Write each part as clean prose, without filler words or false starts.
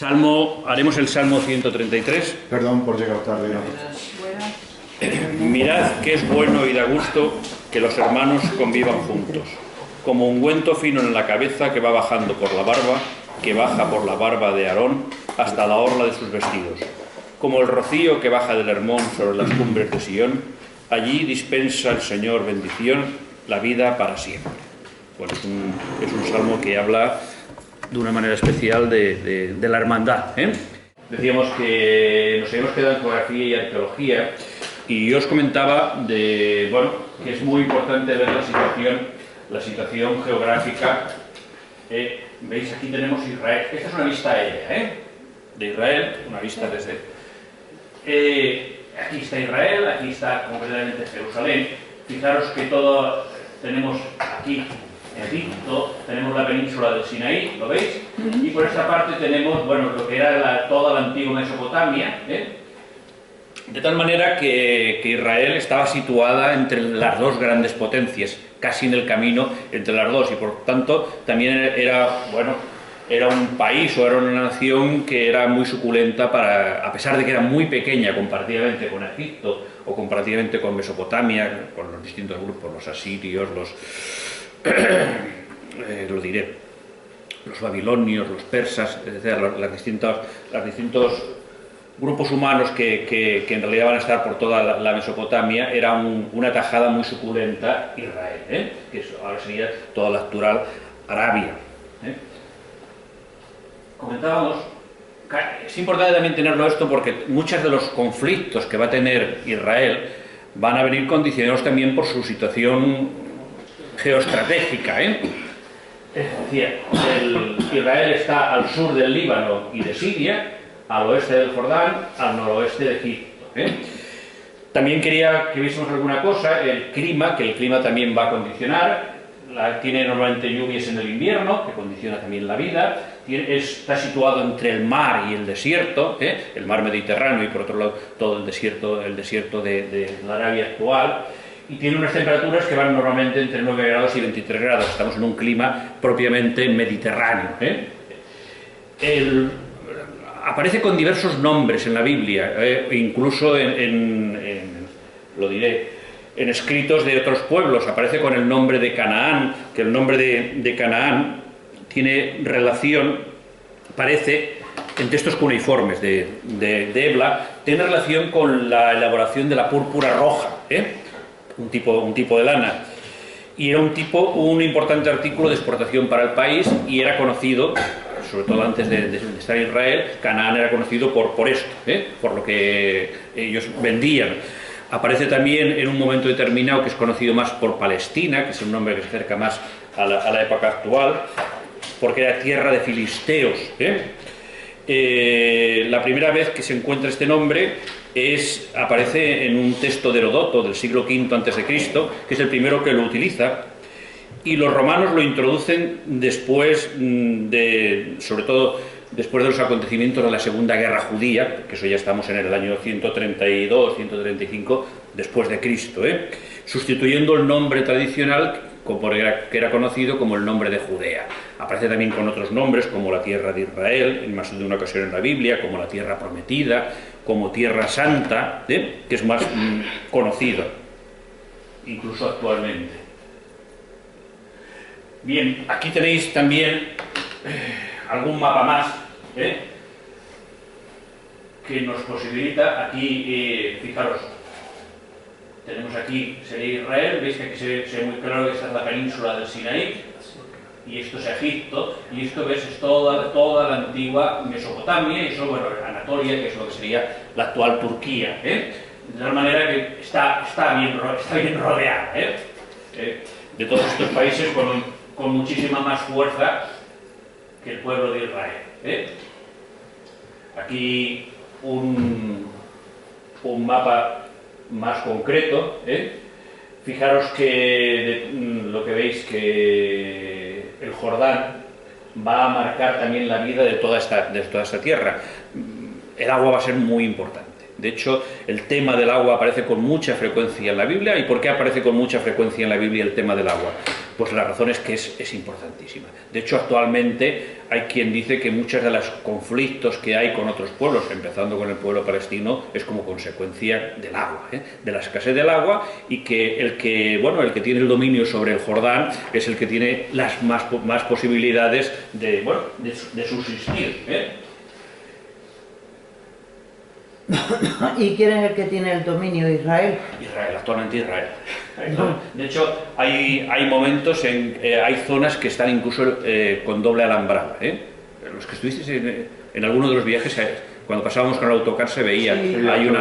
Haremos el Salmo 133. Perdón por llegar tarde. Mirad que es bueno y da gusto que los hermanos convivan juntos, como ungüento fino en la cabeza que va bajando por la barba, que baja por la barba de Aarón hasta la orla de sus vestidos, como el rocío que baja del Hermón sobre las cumbres de Sion. Allí dispensa el Señor bendición, la vida para siempre. Bueno, es un salmo que habla de una manera especial de la hermandad, ¿eh? Decíamos que nos habíamos quedado en geografía y arqueología, y yo os comentaba que es muy importante ver la situación geográfica. Veis, aquí tenemos Israel. Esta es una vista aérea, de Israel, una vista desde... aquí está Israel, aquí está concretamente Jerusalén. Fijaros que tenemos aquí Egipto, tenemos la península del Sinaí, ¿lo veis? Y por esta parte tenemos, lo que era toda la antigua Mesopotamia, de tal manera que Israel estaba situada entre las dos grandes potencias, casi en el camino entre las dos, y por tanto también era un país o era una nación que era muy suculenta a pesar de que era muy pequeña comparativamente con Egipto o comparativamente con Mesopotamia, con los distintos grupos, los asirios, los babilonios, los persas, es decir, los distintos grupos humanos que en realidad van a estar por toda la Mesopotamia. Era una tajada muy suculenta Israel, que ahora sería toda la actual Arabia. Comentábamos, es importante también tenerlo esto porque muchos de los conflictos que va a tener Israel van a venir condicionados también por su situación geoestratégica, Es decir, Israel está al sur del Líbano y de Siria, al oeste del Jordán, al noroeste de Egipto. También quería que viésemos alguna cosa, el clima también va a condicionar. Tiene normalmente lluvias en el invierno, que condiciona también la vida. Está situado entre el mar y el desierto, el mar Mediterráneo y por otro lado todo el desierto de la Arabia actual. Y tiene unas temperaturas que van normalmente entre 9 grados y 23 grados. Estamos en un clima propiamente mediterráneo. Aparece con diversos nombres en la Biblia, incluso en escritos de otros pueblos. Aparece con el nombre de Canaán, que el nombre de Canaán tiene relación, parece, en textos cuneiformes de Ebla, tiene relación con la elaboración de la púrpura roja, un tipo de lana. Y era un importante artículo de exportación para el país, y era conocido, sobre todo antes de estar en Israel, Canaán era conocido por esto, por lo que ellos vendían. Aparece también en un momento determinado que es conocido más por Palestina, que es un nombre que se acerca más a la época actual, porque era tierra de filisteos. La primera vez que se encuentra este nombre aparece en un texto de Heródoto del siglo V a.C., que es el primero que lo utiliza, y los romanos lo introducen después sobre todo después de los acontecimientos de la Segunda Guerra Judía, que eso ya estamos en el año 132, 135 después de Cristo, sustituyendo el nombre tradicional que era conocido como el nombre de Judea. Aparece también con otros nombres como la tierra de Israel, en más de una ocasión en la Biblia, como la tierra prometida, como tierra santa, que es más conocido, incluso actualmente. Bien, aquí tenéis también algún mapa más, que nos posibilita, aquí, fijaros, tenemos aquí, sería Israel, veis que aquí se ve muy claro que esta es la península del Sinaí, y esto es Egipto, y esto es toda la antigua Mesopotamia, y eso, Anatolia, que es lo que sería la actual Turquía, de tal manera que está bien rodeada, de todos estos países con muchísima más fuerza que el pueblo de Israel. Aquí un mapa más concreto. Fijaros que lo que veis que el Jordán va a marcar también la vida de toda esta tierra. El agua va a ser muy importante. De hecho, el tema del agua aparece con mucha frecuencia en la Biblia. ¿Y por qué aparece con mucha frecuencia en la Biblia el tema del agua? Pues la razón es que es importantísima. De hecho, actualmente hay quien dice que muchos de los conflictos que hay con otros pueblos, empezando con el pueblo palestino, es como consecuencia del agua, de la escasez del agua, y que el que tiene el dominio sobre el Jordán es el que tiene las más posibilidades de subsistir. ¿Y quién es el que tiene el dominio? ¿Israel? Israel, actualmente Israel. De hecho, hay momentos, hay zonas que están incluso con doble alambrada. Los que estuvisteis en alguno de los viajes, cuando pasábamos con el autocar se veía, sí, hay una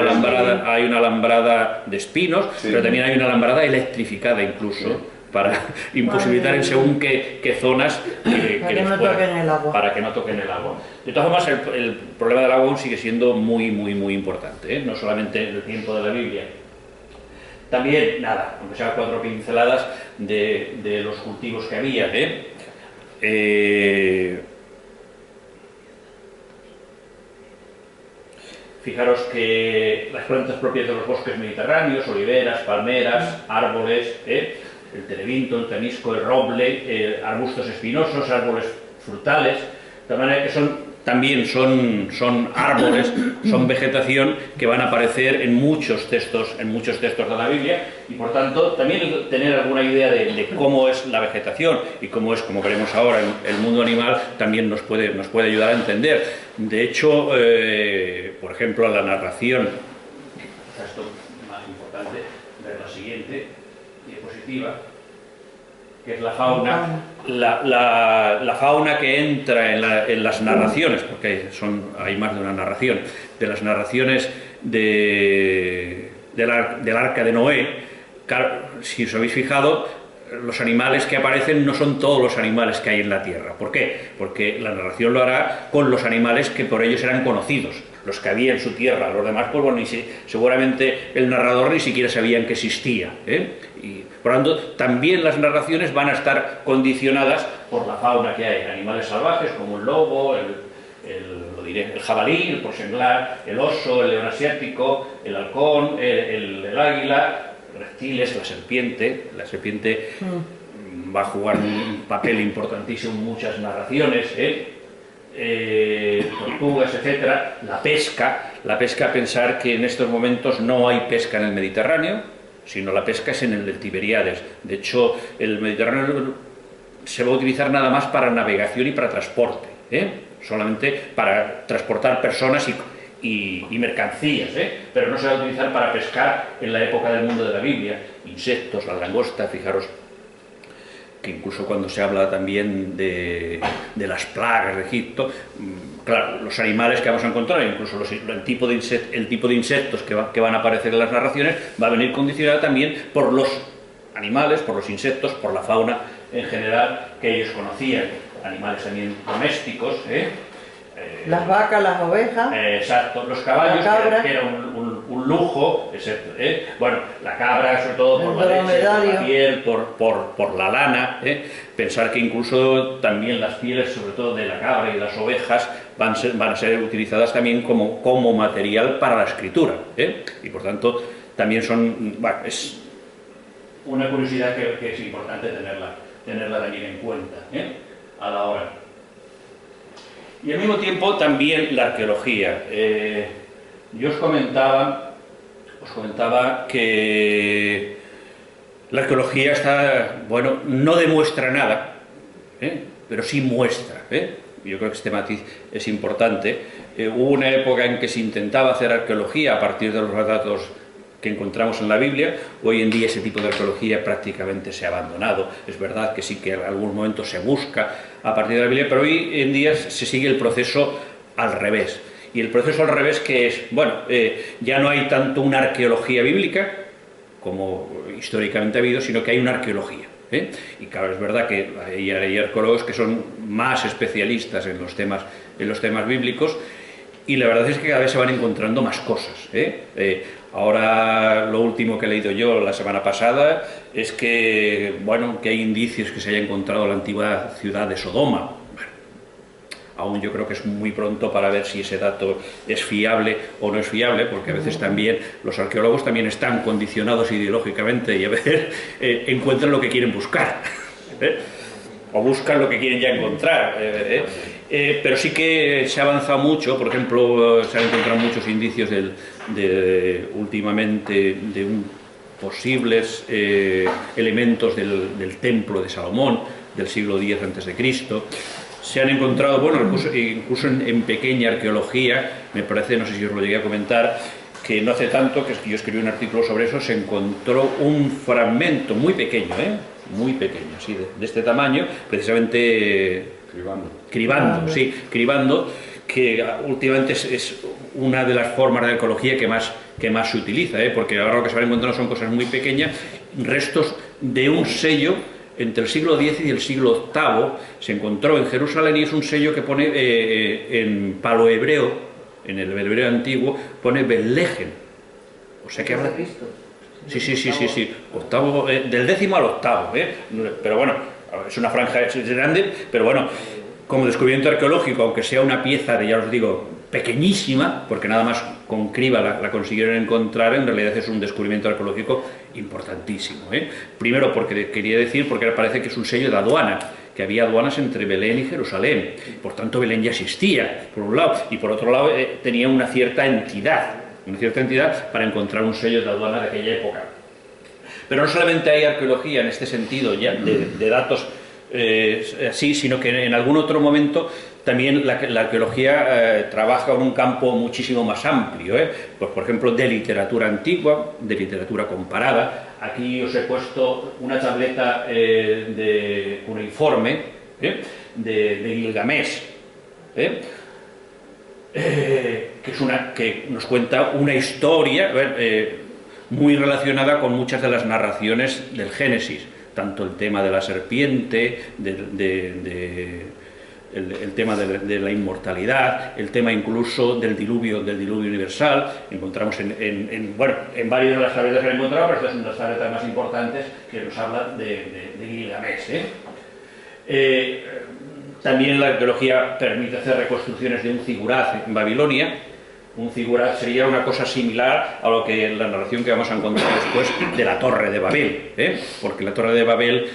alambrada de espinos, sí, pero también hay una alambrada electrificada incluso, sí, para imposibilitar en según qué zonas para que no toquen el agua. Para que no toquen el agua. De todas formas, el problema del agua aún sigue siendo muy importante, no solamente en el tiempo de la Biblia. También, nada, aunque sea 4 pinceladas de los cultivos que había. Fijaros que las plantas propias de los bosques mediterráneos, oliveras, palmeras, árboles, el terebinto, el tenisco, el roble, arbustos espinosos, árboles frutales, de manera que también son árboles, son vegetación que van a aparecer en muchos textos de la Biblia, y por tanto también tener alguna idea de cómo es la vegetación y cómo es, como veremos ahora, el mundo animal también nos puede ayudar a entender. De hecho, por ejemplo, la narración, esto más importante, ver la siguiente diapositiva, que es la fauna, la fauna que entra en las narraciones, porque hay más de una narración, de las narraciones del Arca de Noé. Si os habéis fijado, los animales que aparecen no son todos los animales que hay en la tierra. ¿Por qué? Porque la narración lo hará con los animales que por ellos eran conocidos, los que había en su tierra. Los demás, pues bueno, seguramente el narrador ni siquiera sabían que existía, Y por lo tanto, también las narraciones van a estar condicionadas por la fauna que hay, animales salvajes como el lobo, el jabalí, el porcenglar, el oso, el león asiático, el halcón, el águila, reptiles, la serpiente. La serpiente va a jugar un papel importantísimo en muchas narraciones, tortugas, etcétera. La pesca, pensar que en estos momentos no hay pesca en el Mediterráneo, sino la pesca es en el Tiberíades. De hecho, el Mediterráneo se va a utilizar nada más para navegación y para transporte, solamente para transportar personas y mercancías, pero no se va a utilizar para pescar en la época del mundo de la Biblia. Insectos, la langosta, fijaros que incluso cuando se habla también de las plagas de Egipto, claro, los animales que vamos a encontrar, incluso el tipo de insectos que van a aparecer en las narraciones, va a venir condicionado también por los animales, por los insectos, por la fauna en general que ellos conocían. Animales también domésticos, las vacas, las ovejas. Exacto, los caballos, que era un lujo, excepto, bueno, la cabra, sobre todo por la leche, por la piel, por la lana. Pensar que incluso también las pieles, sobre todo de la cabra y de las ovejas, van a ser utilizadas también como material para la escritura. Y por tanto, también es una curiosidad que es importante tenerla también en cuenta a la hora. Y al mismo tiempo también la arqueología. Yo os comentaba que la arqueología no demuestra nada, pero sí muestra. Yo creo que este matiz es importante. Hubo una época en que se intentaba hacer arqueología a partir de los relatos que encontramos en la Biblia. Hoy en día ese tipo de arqueología prácticamente se ha abandonado. Es verdad que sí que en algún momento se busca a partir de la Biblia, pero hoy en día se sigue el proceso al revés. Y el proceso al revés, que es, ya no hay tanto una arqueología bíblica como históricamente ha habido, sino que hay una arqueología. Y claro, es verdad que hay arqueólogos que son más especialistas en los temas bíblicos, y la verdad es que cada vez se van encontrando más cosas. Ahora, lo último que he leído yo la semana pasada es que hay indicios que se haya encontrado la antigua ciudad de Sodoma. Bueno, aún yo creo que es muy pronto para ver si ese dato es fiable o no es fiable, porque a veces también los arqueólogos también están condicionados ideológicamente y a veces encuentran lo que quieren buscar. o buscan lo que quieren ya encontrar. Pero sí que se ha avanzado mucho. Por ejemplo, se han encontrado muchos indicios últimamente de posibles elementos del templo de Salomón del siglo X a.C. Se han encontrado, bueno, incluso en pequeña arqueología, me parece, no sé si os lo llegué a comentar, que no hace tanto, que yo escribí un artículo sobre eso, se encontró un fragmento muy pequeño, muy pequeño, así de este tamaño, precisamente cribando, que últimamente es una de las formas de arqueología que más se utiliza, porque ahora lo que se van encontrando son cosas muy pequeñas, restos de un sello entre el siglo X y el siglo VIII, se encontró en Jerusalén, y es un sello que pone en palohebreo, en el hebreo antiguo, pone Betlehem. O sea que habla... Sí. Octavo, del 10º al 8º, pero bueno, es una franja grande, pero bueno, como descubrimiento arqueológico, aunque sea una pieza de, ya os digo, pequeñísima, porque nada más con criba la consiguieron encontrar, en realidad es un descubrimiento arqueológico importantísimo. Primero porque quería decir, porque parece que es un sello de aduana, que había aduanas entre Belén y Jerusalén, por tanto Belén ya existía, por un lado, y por otro lado tenía una cierta entidad para encontrar un sello de aduana de aquella época. Pero no solamente hay arqueología en este sentido, ya de datos así, sino que en algún otro momento también la arqueología trabaja en un campo muchísimo más amplio, pues por ejemplo de literatura antigua, de literatura comparada. Aquí os he puesto una tableta cuneiforme de Gilgamesh, que nos cuenta una historia muy relacionada con muchas de las narraciones del Génesis, tanto el tema de la serpiente, el tema de la inmortalidad, el tema incluso del diluvio universal. Encontramos en varias de las tabletas que he encontrado, pero esta es una de las tabletas más importantes que nos habla de Gilgamesh. También la arqueología permite hacer reconstrucciones de un zigurat en Babilonia. Un zigurat sería una cosa similar a lo que la narración que vamos a encontrar después de la Torre de Babel, porque la Torre de Babel,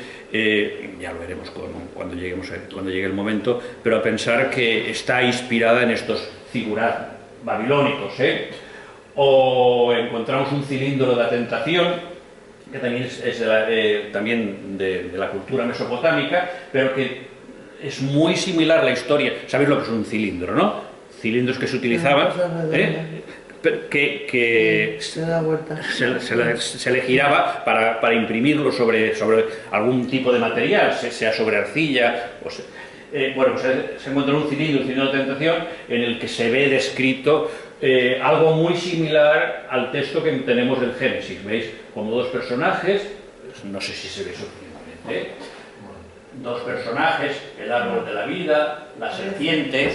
ya lo veremos cuando llegue el momento, pero a pensar que está inspirada en estos zigurat babilónicos. O encontramos un cilindro de la tentación, que también es también de la cultura mesopotámica, pero que es muy similar la historia. ¿Sabéis lo que es un cilindro, no? Cilindros que se utilizaban, que se le giraba para imprimirlo sobre algún tipo de material, sea sobre arcilla. Pues se encontró un cilindro de tentación en el que se ve descrito algo muy similar al texto que tenemos del Génesis. ¿Veis? Como dos personajes, no sé si se ve suficientemente, dos personajes, el árbol de la vida, la serpiente.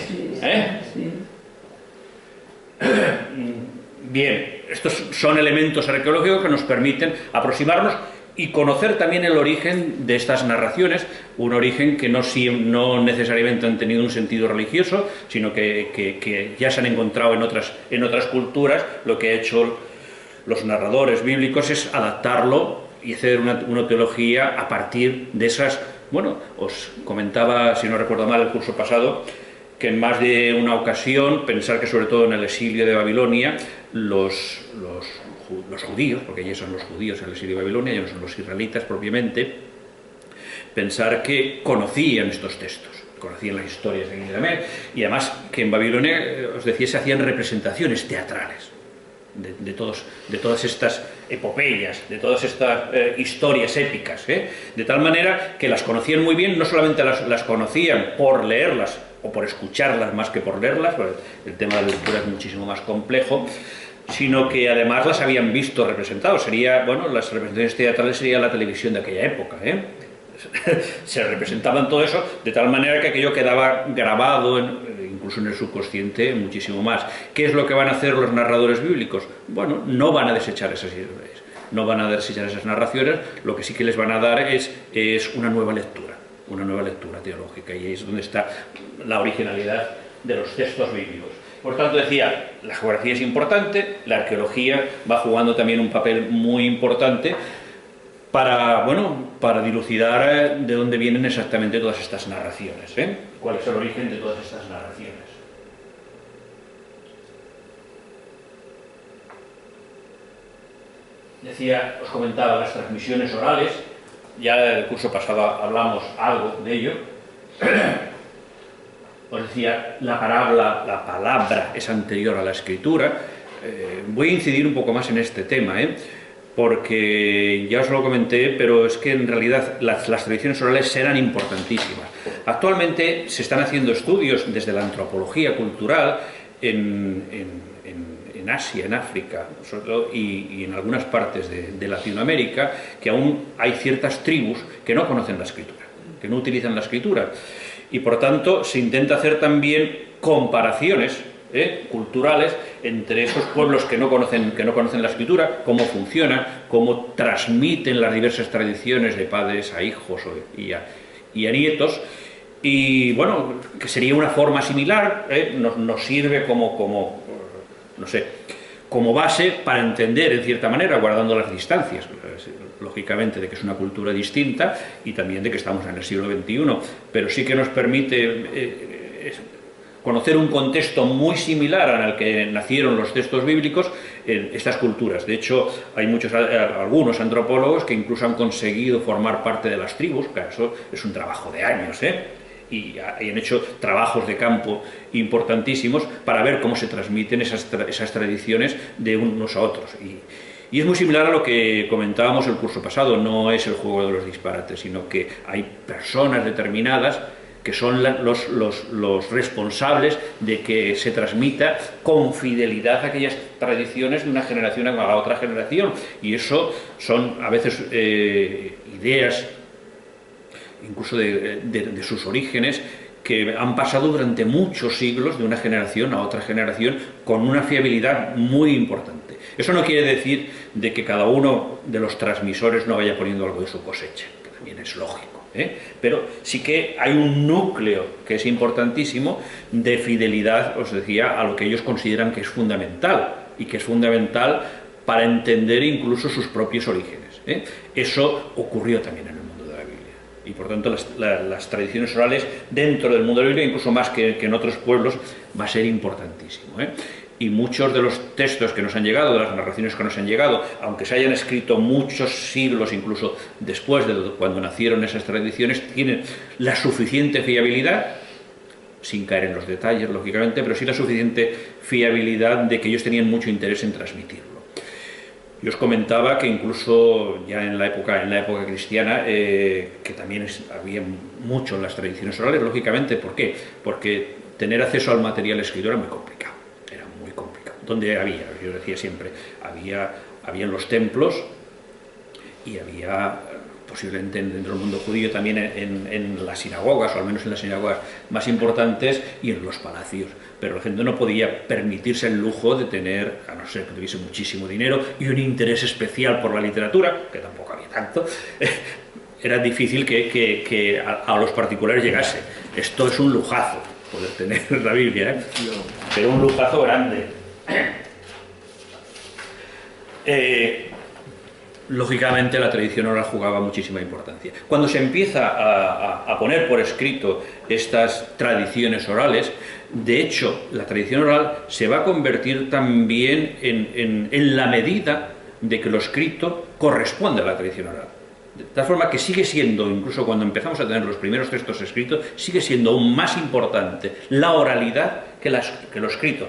Bien, estos son elementos arqueológicos que nos permiten aproximarnos y conocer también el origen de estas narraciones, un origen que no necesariamente han tenido un sentido religioso, sino que ya se han encontrado en otras culturas. Lo que han hecho los narradores bíblicos es adaptarlo y hacer una teología a partir de esas. Bueno, os comentaba, si no recuerdo mal, el curso pasado, que en más de una ocasión, pensar que sobre todo en el exilio de Babilonia, los judíos, porque ya son los judíos en el exilio de Babilonia, ya no son los israelitas propiamente, pensar que conocían estos textos, conocían las historias de Gilgamesh, y además que en Babilonia, os decía, se hacían representaciones teatrales de todas estas epopeyas, de todas estas historias épicas, de tal manera que las conocían muy bien. No solamente las conocían por leerlas o por escucharlas más que por leerlas, porque el tema de la lectura es muchísimo más complejo, sino que además las habían visto representadas. Las representaciones teatrales sería la televisión de aquella época, se representaban todo eso de tal manera que aquello quedaba grabado incluso en el subconsciente muchísimo más. ¿Qué es lo que van a hacer los narradores bíblicos? Bueno, no van a desechar esas ideas, no van a desechar esas narraciones. Lo que sí que les van a dar es una nueva lectura teológica, y ahí es donde está la originalidad de los textos bíblicos. Por tanto, decía, la geografía es importante, la arqueología va jugando también un papel muy importante para dilucidar de dónde vienen exactamente todas estas narraciones, cuál es el origen de todas estas narraciones. Decía, os comentaba las transmisiones orales, ya el curso pasado hablamos algo de ello. Os decía, la palabra es anterior a la escritura. Voy a incidir un poco más en este tema, porque ya os lo comenté, pero es que en realidad las tradiciones orales eran importantísimas. Actualmente se están haciendo estudios desde la antropología cultural en Asia, en África, sobre todo, y en algunas partes de Latinoamérica, que aún hay ciertas tribus que no conocen la escritura, que no utilizan la escritura, y por tanto se intenta hacer también comparaciones culturales entre esos pueblos que no conocen la escritura, cómo funciona, cómo transmiten las diversas tradiciones de padres a hijos y a nietos. Y bueno, que sería una forma similar, nos sirve no sé, como base para entender, en cierta manera, guardando las distancias, lógicamente, de que es una cultura distinta y también de que estamos en el siglo XXI, pero sí que nos permite conocer un contexto muy similar al que nacieron los textos bíblicos en estas culturas. De hecho, hay algunos antropólogos que incluso han conseguido formar parte de las tribus, claro, eso es un trabajo de años, y han hecho trabajos de campo importantísimos para ver cómo se transmiten esas tradiciones de unos a otros. Y es muy similar a lo que comentábamos el curso pasado, no es el juego de los disparates, sino que hay personas determinadas que son los responsables de que se transmita con fidelidad aquellas tradiciones de una generación a la otra generación. Y eso son a veces ideas, incluso de sus orígenes, que han pasado durante muchos siglos de una generación a otra generación con una fiabilidad muy importante. Eso no quiere decir de que cada uno de los transmisores no vaya poniendo algo de su cosecha, que también es lógico, pero sí que hay un núcleo que es importantísimo de fidelidad, os decía, a lo que ellos consideran que es fundamental, y que es fundamental para entender incluso sus propios orígenes. Eso ocurrió también en el mundo de la Biblia. Y por tanto las tradiciones orales dentro del mundo de la Biblia, incluso más que en otros pueblos, va a ser importantísimo. Y muchos de los textos que nos han llegado, de las narraciones que nos han llegado, aunque se hayan escrito muchos siglos incluso después de cuando nacieron esas tradiciones, tienen la suficiente fiabilidad, sin caer en los detalles lógicamente, pero sí la suficiente fiabilidad de que ellos tenían mucho interés en transmitirlo. Yo os comentaba que incluso ya en la época cristiana, que también había mucho en las tradiciones orales, lógicamente. ¿Por qué? Porque tener acceso al material escrito era muy complicado. Donde había, yo decía siempre, había en los templos y había posiblemente dentro del mundo judío también en las sinagogas, o al menos en las sinagogas más importantes, y en los palacios. Pero la gente no podía permitirse el lujo de tener, a no ser que tuviese muchísimo dinero y un interés especial por la literatura, que tampoco había tanto. Era difícil que a los particulares llegase. Esto es un lujazo, poder tener la Biblia, pero un lujazo grande. Lógicamente la tradición oral jugaba muchísima importancia. Cuando se empieza a poner por escrito estas tradiciones orales, de hecho la tradición oral se va a convertir también en la medida de que lo escrito corresponde a la tradición oral. De tal forma que sigue siendo, incluso cuando empezamos a tener los primeros textos escritos, sigue siendo aún más importante la oralidad que lo escrito.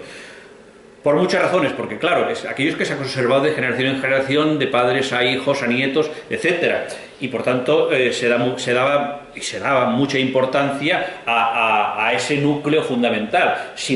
Por muchas razones, porque claro, es aquellos que se han conservado de generación en generación, de padres a hijos, a nietos, etc. Y por tanto se daba mucha importancia a ese núcleo fundamental. Si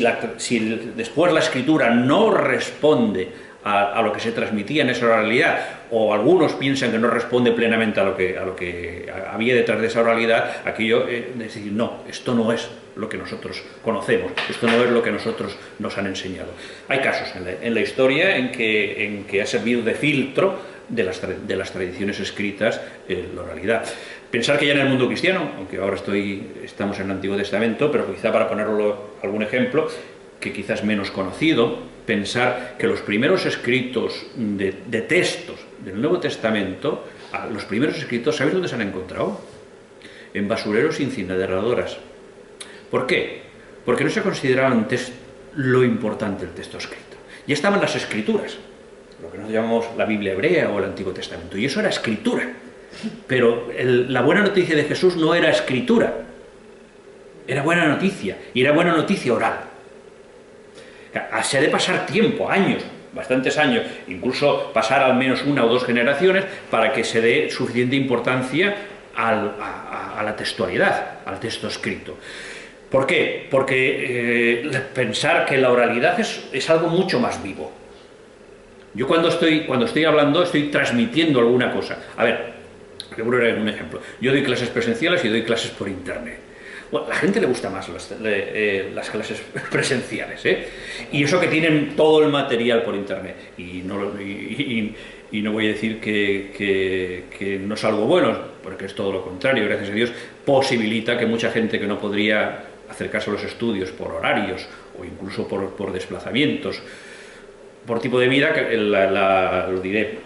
después la escritura no responde a lo que se transmitía en esa oralidad, o algunos piensan que no responde plenamente a lo que había detrás de esa oralidad, aquello es decir, no, esto no es lo que nosotros conocemos, esto no es lo que nosotros nos han enseñado. Hay casos en la historia en que ha servido de filtro de las tradiciones escritas la oralidad. Pensar que ya en el mundo cristiano, aunque ahora estamos en el Antiguo Testamento, pero quizá para ponerlo algún ejemplo, que quizás menos conocido, pensar que los primeros escritos de textos del Nuevo Testamento, los primeros escritos, ¿sabéis dónde se han encontrado? En basureros e incineradoras. ¿Por qué? Porque no se consideraba antes lo importante del texto escrito. Ya estaban las escrituras, lo que nos llamamos la Biblia hebrea o el Antiguo Testamento, y eso era escritura. Pero la buena noticia de Jesús no era escritura, era buena noticia, y era buena noticia oral. Se ha de pasar tiempo, años, bastantes años, incluso pasar al menos 1 o 2 generaciones para que se dé suficiente importancia a la textualidad, al texto escrito. ¿Por qué? Porque pensar que la oralidad es algo mucho más vivo. Yo cuando estoy hablando estoy transmitiendo alguna cosa. A ver, voy a poner un ejemplo. Yo doy clases presenciales y doy clases por internet. Bueno, a la gente le gusta más las clases presenciales, ¿eh? Y eso que tienen todo el material por internet. Y no voy a decir que no es algo bueno, porque es todo lo contrario. Gracias a Dios posibilita que mucha gente que no podría acercarse a los estudios por horarios o incluso por desplazamientos, por tipo de vida, lo diré,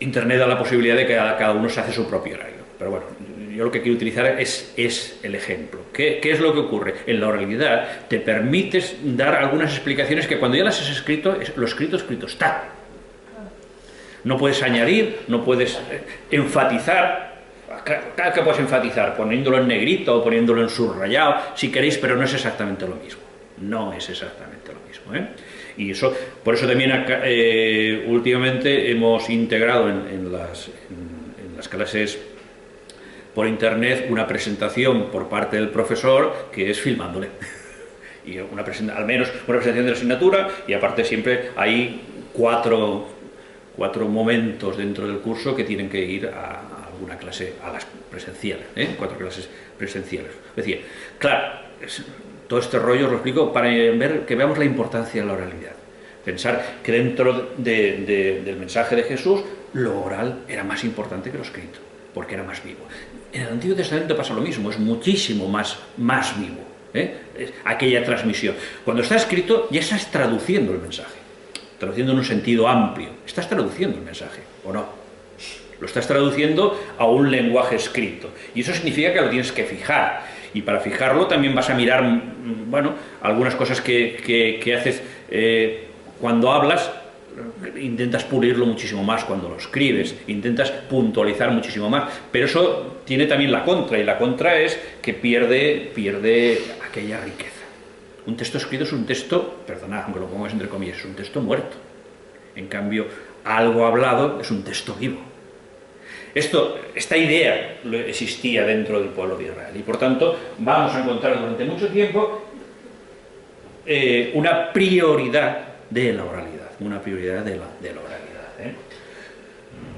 internet da la posibilidad de que cada uno se hace su propio horario. Pero bueno, yo lo que quiero utilizar es el ejemplo. ¿Qué es lo que ocurre? En la oralidad te permites dar algunas explicaciones que cuando ya las has escrito, lo escrito está. No puedes añadir, no puedes enfatizar. Claro que puedes enfatizar poniéndolo en negrito o poniéndolo en subrayado, si queréis, pero no es exactamente lo mismo. No es exactamente lo mismo, ¿eh? Y eso, por eso también últimamente hemos integrado en las clases por internet una presentación por parte del profesor que es filmándole. Y al menos una presentación de la asignatura, y aparte siempre hay cuatro momentos dentro del curso que tienen que ir a alguna clase, a las presenciales, 4 clases presenciales. Es decir, claro, todo este rollo os lo explico para que veamos la importancia de la oralidad. Pensar que dentro del mensaje de Jesús, lo oral era más importante que lo escrito, porque era más vivo. En el Antiguo Testamento pasa lo mismo, es muchísimo más vivo, aquella transmisión. Cuando está escrito, ya estás traduciendo el mensaje, traduciendo en un sentido amplio. Estás traduciendo el mensaje, ¿o no? Lo estás traduciendo a un lenguaje escrito, y eso significa que lo tienes que fijar, y para fijarlo también vas a mirar, bueno, algunas cosas que haces cuando hablas. Intentas pulirlo muchísimo más cuando lo escribes, intentas puntualizar muchísimo más, pero eso tiene también la contra, y la contra es que pierde aquella riqueza. Un texto escrito es un texto, perdonad, aunque lo pongas entre comillas, es un texto muerto. En cambio, algo hablado es un texto vivo. Esta idea existía dentro del pueblo de Israel, y por tanto vamos a encontrar durante mucho tiempo una prioridad de la oralidad. Una prioridad de la oralidad.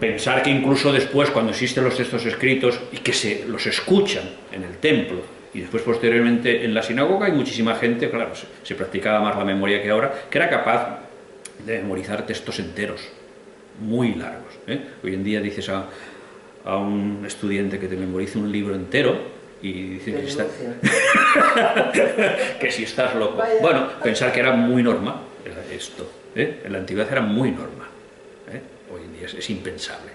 Pensar que incluso después, cuando existen los textos escritos y que los escuchan en el templo y después posteriormente en la sinagoga, hay muchísima gente, claro, se practicaba más la memoria que ahora, que era capaz de memorizar textos enteros, muy largos. Hoy en día dices a un estudiante que te memorice un libro entero y dice que si estás loco. Bueno, pensar que era muy normal esto. En la antigüedad era muy normal. Hoy en día es impensable.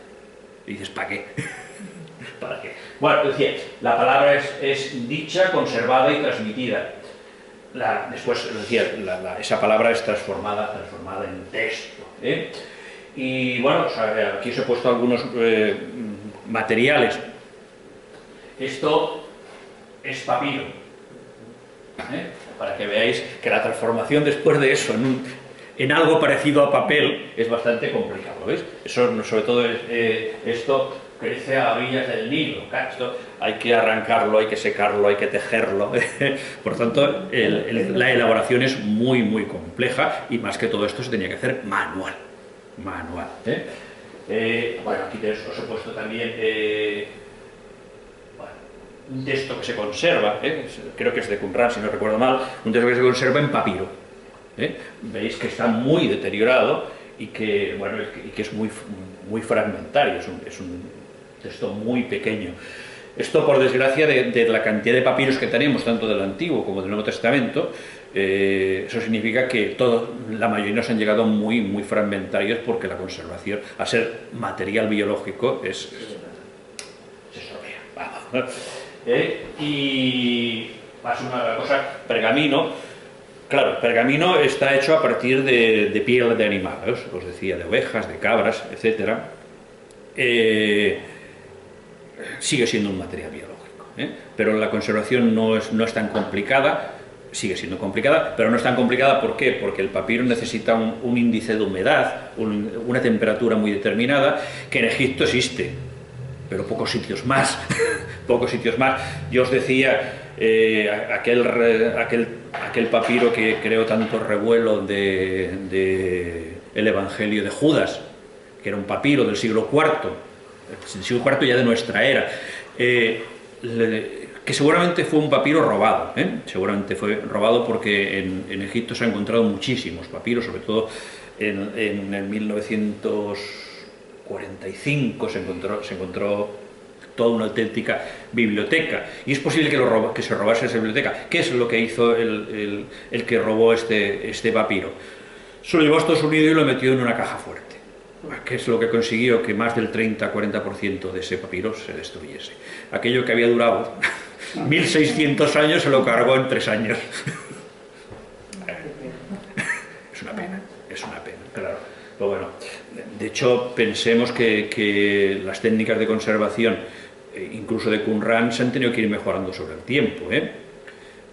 Y dices, ¿para qué? ¿Para qué? Bueno, decía, la palabra es dicha, conservada y transmitida. Después, decía, esa palabra es transformada en texto. Y bueno, o sea, aquí os he puesto algunos materiales. Esto es papiro. Para que veáis que la transformación después de eso en algo parecido a papel es bastante complicado, ¿veis? Eso, sobre todo, esto crece a orillas del Nilo. Claro, esto hay que arrancarlo, hay que secarlo, hay que tejerlo. Por tanto, la elaboración es muy, muy compleja, y más que todo esto se tenía que hacer manual. Bueno, aquí os he puesto también un texto que se conserva, creo que es de Qumran, si no recuerdo mal, un texto que se conserva en papiro. Veis que está muy deteriorado y que, bueno, que es muy fragmentario, es un texto muy pequeño. Esto, por desgracia, de la cantidad de papiros que tenemos, tanto del Antiguo como del Nuevo Testamento, Eso significa que la mayoría nos han llegado muy, muy fragmentarios porque la conservación, al ser material biológico, se estropea. Y pasa una cosa, pergamino. Claro, pergamino está hecho a partir de piel de animales, os decía, de ovejas, de cabras, etc. Sigue siendo un material biológico, pero la conservación no es tan complicada. Sigue siendo complicada, pero no es tan complicada. ¿Por qué? Porque el papiro necesita un índice de humedad, una temperatura muy determinada, que en Egipto existe, pero pocos sitios más. Pocos sitios más. Yo os decía, aquel papiro que creó tanto revuelo de el Evangelio de Judas, que era un papiro del siglo IV, el siglo IV ya de nuestra era, que seguramente fue un papiro robado, seguramente fue robado porque en Egipto se han encontrado muchísimos papiros, sobre todo en el 1945 se encontró toda una auténtica biblioteca, y es posible que se robase esa biblioteca. ¿Qué es lo que hizo el que robó este papiro? Se lo llevó a Estados Unidos y lo metió en una caja fuerte. ¿Qué es lo que consiguió? Que más del 30-40% de ese papiro se destruyese. Aquello que había durado 1600 años se lo cargó en 3 años. Es una pena, claro. Pero bueno, de hecho, pensemos que las técnicas de conservación, incluso de Qumran, se han tenido que ir mejorando sobre el tiempo.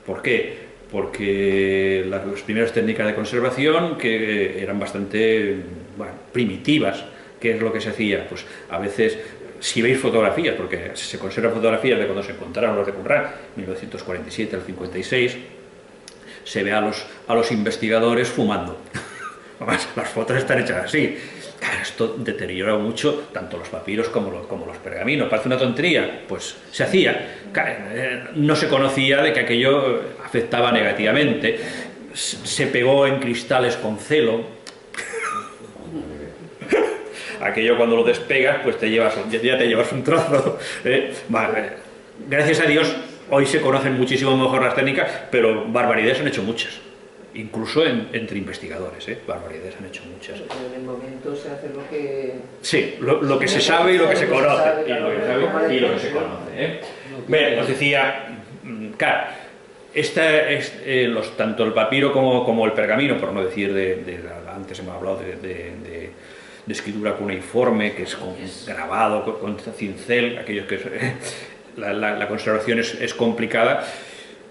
¿Por qué? Porque las primeras técnicas de conservación, que eran bastante primitivas, ¿qué es lo que se hacía? Pues a veces, si veis fotografías, porque se conservan fotografías de cuando se encontraron los de Qumran, 1947 al 56, se ve a los investigadores fumando. Además, las fotos están hechas así. Esto deteriora mucho tanto los papiros como los pergaminos. Parece una tontería, pues se hacía. No se conocía de que aquello afectaba negativamente. Se pegó en cristales con celo. Aquello cuando lo despegas, pues ya te llevas un trozo. Gracias a Dios, hoy se conocen muchísimo mejor las técnicas, pero barbaridades han hecho muchas. Incluso entre investigadores, barbaridades han hecho muchas. Pero en el momento se hace lo que... Sí, lo que se sabe y lo que se conoce. Y lo que se conoce. Bueno, os decía, claro, tanto el papiro como el pergamino, por no decir antes hemos hablado de escritura cuneiforme, que es con grabado, con cincel, aquellos que... la conservación es complicada.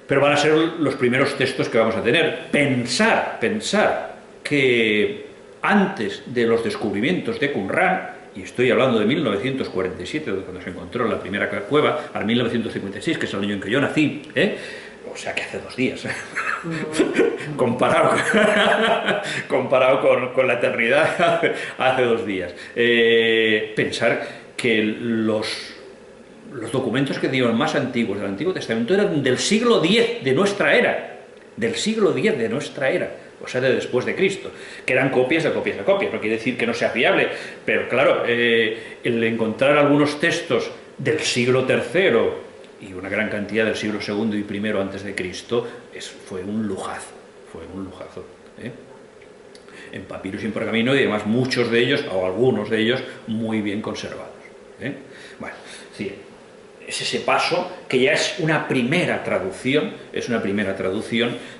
Pero van a ser los primeros textos que vamos a tener. Pensar que antes de los descubrimientos de Qumran, y estoy hablando de 1947, cuando se encontró la primera cueva, al 1956, que es el año en que yo nací, o sea que hace 2 días, comparado con la eternidad, hace 2 días. Pensar que los documentos que digo más antiguos del Antiguo Testamento eran del siglo X de nuestra era, o sea, de después de Cristo, que eran copias de copias de copias. No quiere decir que no sea fiable, pero claro, el encontrar algunos textos del siglo III y una gran cantidad del siglo II y I antes de Cristo fue un lujazo, en papiros y en pergamino, y además muchos de ellos, o algunos de ellos, muy bien conservados. Bueno, sí. Es ese paso que ya es una primera traducción,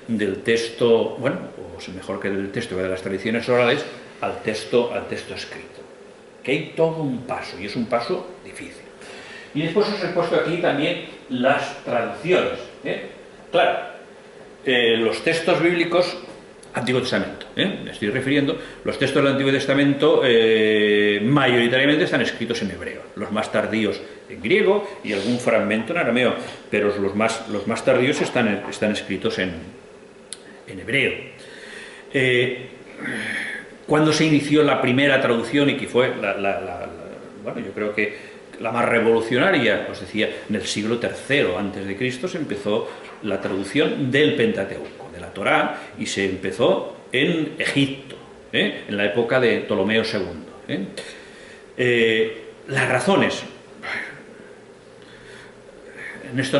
del texto, bueno, o mejor que del texto de las tradiciones orales, al texto escrito. Que hay todo un paso, y es un paso difícil. Y después os he puesto aquí también las traducciones. Claro, los textos bíblicos, Antiguo Testamento, me estoy refiriendo, los textos del Antiguo Testamento mayoritariamente están escritos en hebreo, los más tardíos en griego y algún fragmento en arameo, pero los más tardíos están escritos en hebreo. Cuando se inició la primera traducción, y que fue bueno, yo creo que la más revolucionaria, os decía, en el siglo III antes de Cristo se empezó la traducción del Pentateuco, de la Torá, y se empezó en Egipto, en la época de Ptolomeo II. Las razones, en esto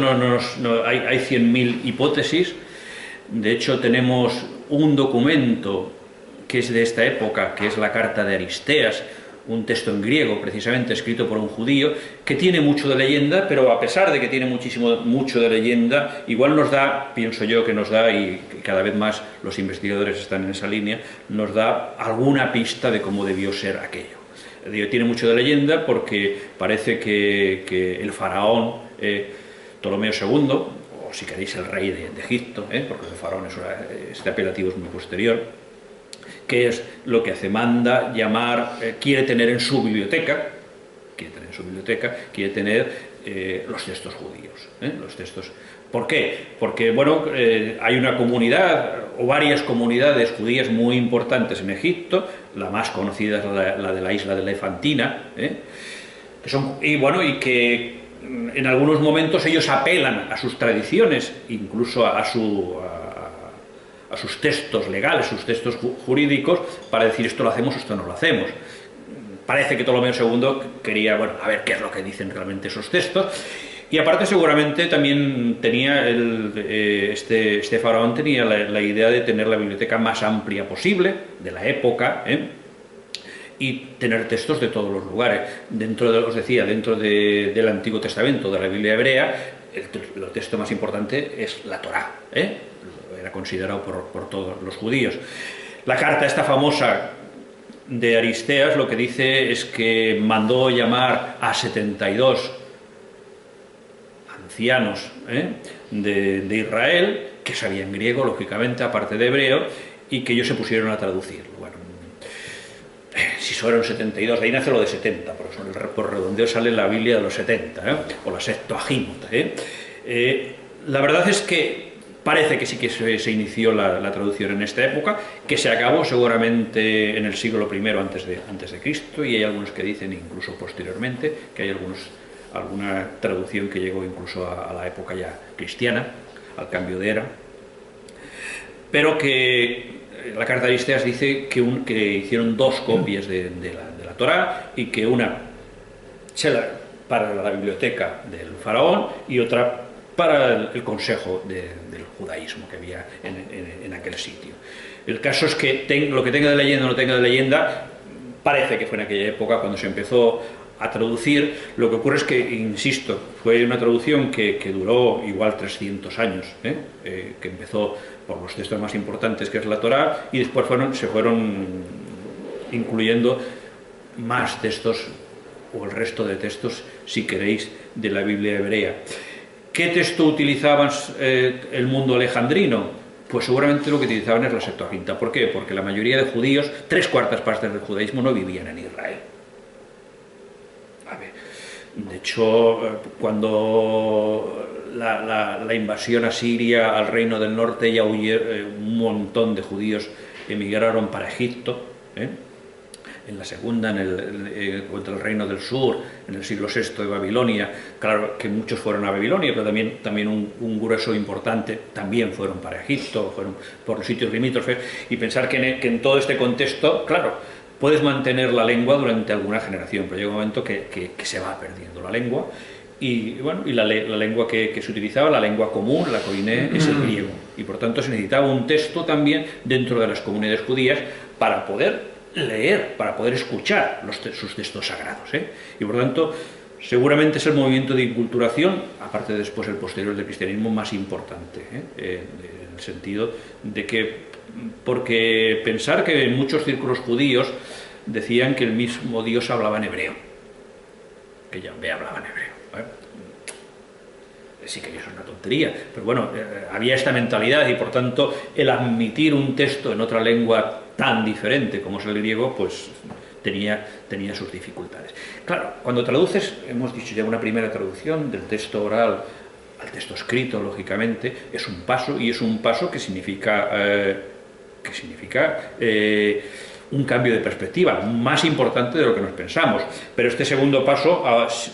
hay 100.000 hipótesis. De hecho, tenemos un documento que es de esta época, que es la carta de Aristeas, un texto en griego, precisamente, escrito por un judío, que tiene mucho de leyenda, pero a pesar de que tiene mucho de leyenda, igual nos da, pienso yo que nos da, y cada vez más los investigadores están en esa línea, nos da alguna pista de cómo debió ser aquello. Tiene mucho de leyenda porque parece que el faraón Ptolomeo II, o si queréis el rey de Egipto, porque el faraón este apelativo es muy posterior, que es lo que hace, manda llamar, quiere tener en su biblioteca, quiere tener los textos judíos, los textos. ¿Por qué? Porque, bueno, hay una comunidad, o varias comunidades judías muy importantes en Egipto, la más conocida es la de la isla de Elefantina, y que en algunos momentos ellos apelan a sus tradiciones, incluso a sus textos legales, sus textos jurídicos, para decir esto lo hacemos, esto no lo hacemos. Parece que Ptolomeo II quería, bueno, a ver qué es lo que dicen realmente esos textos, y aparte seguramente también tenía, este faraón tenía la idea de tener la biblioteca más amplia posible, de la época, y tener textos de todos los lugares. Os decía, dentro del Antiguo Testamento, de la Biblia hebrea, el texto más importante es la Torá, era considerado por todos los judíos. La carta esta famosa de Aristeas lo que dice es que mandó llamar a 72 ancianos de Israel, que sabían griego, lógicamente, aparte de hebreo, y que ellos se pusieron a traducirlo. Bueno, si fueron 72, de ahí nace lo de 70, por redondeo sale la Biblia de los 70, o la Septuaginta. La verdad es que parece que sí que se inició la traducción en esta época, que se acabó seguramente en el siglo I antes de Cristo, y hay algunos que dicen incluso posteriormente, que hay alguna traducción que llegó incluso a la época ya cristiana, al cambio de era, pero que la carta de Aristeas dice que hicieron 2 copias de la Torá, y que una para la biblioteca del faraón y otra para el consejo del judaísmo que había en aquel sitio. El caso es que lo que tenga de leyenda o no tenga de leyenda, parece que fue en aquella época cuando se empezó a traducir. Lo que ocurre es que, insisto, fue una traducción que duró igual 300 años, que empezó por los textos más importantes, que es la Torá, y después se fueron incluyendo más textos, o el resto de textos, si queréis, de la Biblia hebrea. ¿Qué texto utilizaban el mundo alejandrino? Pues seguramente lo que utilizaban es la Septuaginta. ¿Por qué? Porque la mayoría de judíos, 3/4 partes del judaísmo, no vivían en Israel. De hecho, cuando la invasión asiria al reino del norte, ya un montón de judíos emigraron para Egipto, en la segunda, contra el reino del sur, en el siglo VI de Babilonia. Claro que muchos fueron a Babilonia, pero también un grueso importante también fueron para Egipto, fueron por los sitios limítrofes, y pensar que en todo este contexto, claro, puedes mantener la lengua durante alguna generación, pero llega un momento que se va perdiendo la lengua, y la lengua que se utilizaba, la lengua común, la koiné, es el griego, y por tanto se necesitaba un texto también dentro de las comunidades judías para poder leer, para poder escuchar sus textos sagrados, y por tanto seguramente es el movimiento de inculturación, aparte después el posterior del cristianismo, más importante, en el sentido de que, porque pensar que en muchos círculos judíos decían que el mismo Dios hablaba en hebreo, que Yahvé hablaba en hebreo, sí que eso es una tontería, pero bueno, había esta mentalidad, y por tanto el admitir un texto en otra lengua tan diferente como es el griego, pues tenía sus dificultades. Claro, cuando traduces, hemos dicho ya, una primera traducción del texto oral al texto escrito, lógicamente, es un paso, y es un paso que significa un cambio de perspectiva, más importante de lo que nos pensamos. Pero este segundo paso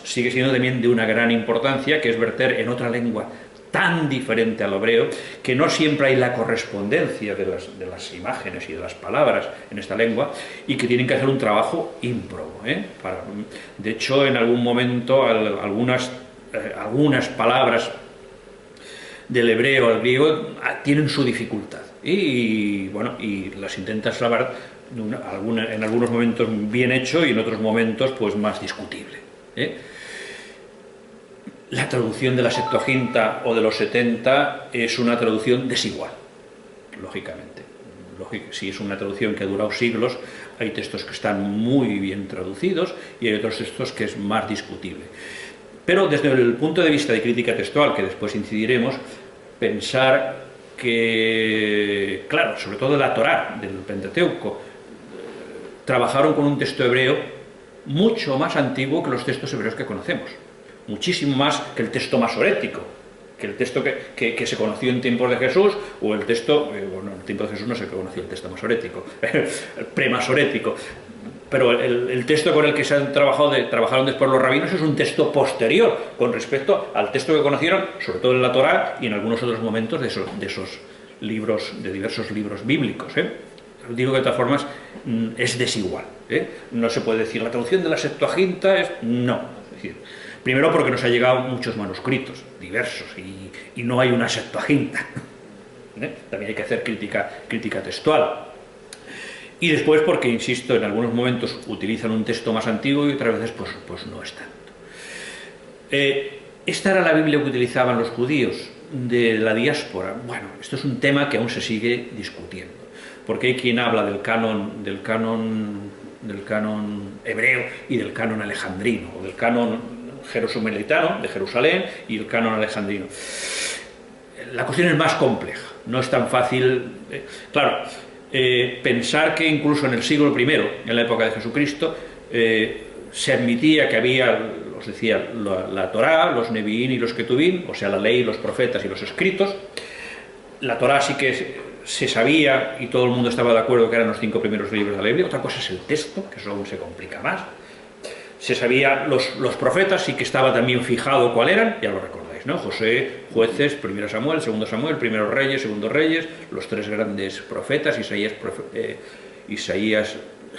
sigue siendo también de una gran importancia, que es verter en otra lengua tan diferente al hebreo, que no siempre hay la correspondencia de las imágenes y de las palabras en esta lengua, y que tienen que hacer un trabajo ímprobo. De hecho, en algún momento algunas palabras del hebreo al griego tienen su dificultad. Y bueno, y las intenta salvar en algunos momentos bien hecho y en otros momentos pues más discutible. La traducción de la Septuaginta o de los 70 es una traducción desigual, lógicamente. Si es una traducción que ha durado siglos, hay textos que están muy bien traducidos y hay otros textos que es más discutible. Pero desde el punto de vista de crítica textual, que después incidiremos, pensar que, claro, sobre todo la Torá, del Pentateuco, trabajaron con un texto hebreo mucho más antiguo que los textos hebreos que conocemos, muchísimo más que el texto masorético, que el texto que se conoció en tiempos de Jesús, o el texto, bueno, en tiempos de Jesús no se conocía el texto masorético, el premasorético, pero el texto con el que se han trabajaron después los rabinos es un texto posterior con respecto al texto que conocieron, sobre todo en la Torá y en algunos otros momentos de esos libros, de diversos libros bíblicos. Digo que de todas formas es desigual. No se puede decir la traducción de la Septuaginta es... No. Es decir, primero porque nos han llegado muchos manuscritos diversos y no hay una Septuaginta. También hay que hacer crítica textual. Y después porque, insisto, en algunos momentos utilizan un texto más antiguo y otras veces pues no es tanto. Esta era la Biblia que utilizaban los judíos de la diáspora. Bueno, esto es un tema que aún se sigue discutiendo, porque hay quien habla del canon hebreo y del canon alejandrino, o del canon jerusamelitano, de Jerusalén, y el canon alejandrino. La cuestión es más compleja, no es tan fácil. Claro, pensar que incluso en el siglo I, en la época de Jesucristo, se admitía que había, os decía, la Torá, los Neviín y los Ketubín, o sea, la ley, los profetas y los escritos. La Torá sí que se sabía y todo el mundo estaba de acuerdo que eran los 5 primeros libros de la Biblia. Otra cosa es el texto, que eso aún se complica más. Se sabía, los profetas sí que estaba también fijado cuál eran, ya lo recordáis, ¿no? José, Jueces, 1 Samuel, 2 Samuel, 1 Reyes, 2 Reyes, los 3 grandes profetas, Isaías,